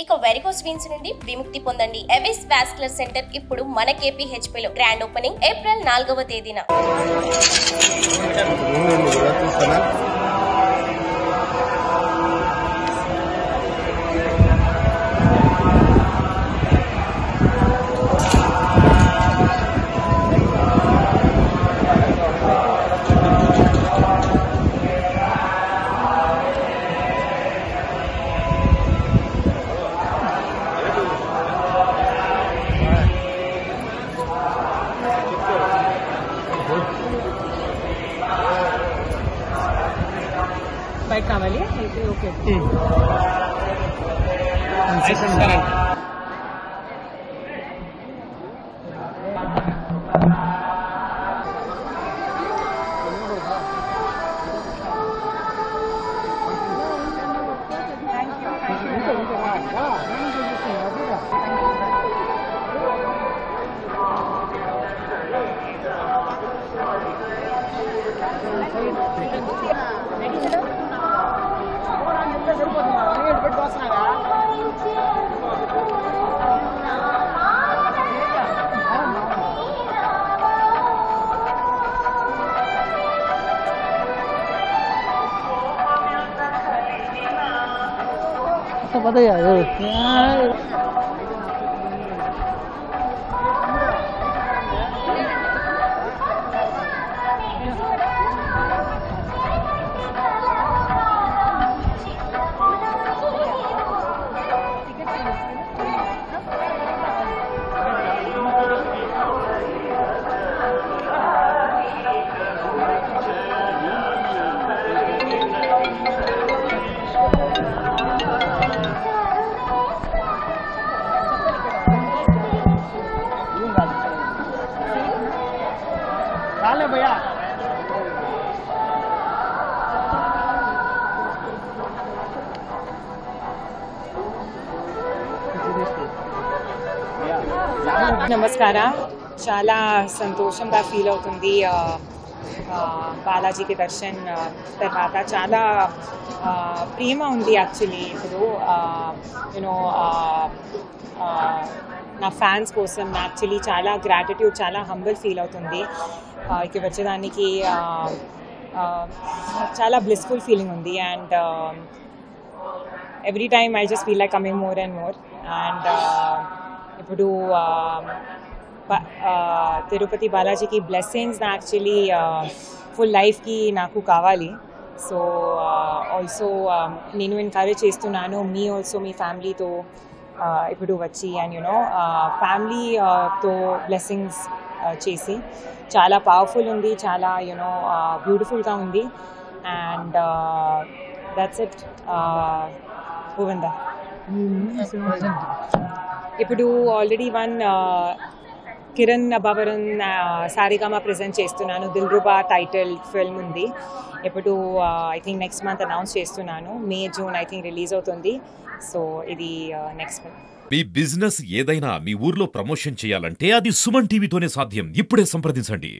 ఇక varicose veins నుండి విముక్తి పొందండి. ఎవిస్ వాస్కులర్ సెంటర్ ఇప్పుడు మన KPHP లో గ్రాండ్ ఓపెనింగ్ ఏప్రిల్ 4వ తేదీన. బైక్ కావాలి అయితే ఓకే. पता है भैया నమస్కార. చాలా సంతోషంగా ఫీల్ అవుతుంది బాలాజీకి దర్శన్ తర్వాత. చాలా ప్రేమ ఉంది యాక్చువల్లీ ఇప్పుడు యూనో నా ఫ్యాన్స్ కోసం యాక్చువల్లీ చాలా గ్రాటిట్యూడ్, చాలా హంబుల్ ఫీల్ అవుతుంది. ఇక్కడ వచ్చేదానికి చాలా బ్లిస్ఫుల్ ఫీలింగ్ ఉంది. And every time I just feel like coming more and more. And ఇప్పుడు తిరుపతి బాలాజీకి బ్లెస్సింగ్స్ యాక్చువల్లీ ఫుల్ లైఫ్కి నాకు కావాలి. సో ఆల్సో నేను ఎంకరేజ్ చేస్తున్నాను మీ ఆల్సో మీ ఫ్యామిలీతో ఇప్పుడు వచ్చి అండ్ యూనో ఫ్యామిలీతో బ్లెస్సింగ్స్ చేసి. చాలా పవర్ఫుల్ ఉంది, చాలా యూనో బ్యూటిఫుల్గా ఉంది. And that's it. గోవిందా ఇప్పుడు ఆల్రెడీ కిరణ్ అబావరన్ సారిగామా ప్రజెంట్ చేస్తున్నాను. దిల్రుబా టైటిల్ ఫిల్మ్ ఉంది. ఇప్పుడు I think next month announce చేస్తున్నాను. May June I think release అవుతుంది. సో ఇది నెక్స్ట్ మంత్. మీ బిజినెస్ ఏదైనా మీ ఊర్లో ప్రమోషన్ చేయాలంటే అది సుమన్ టీవీతోనే సాధ్యం. ఇప్పుడే సంప్రదించండి.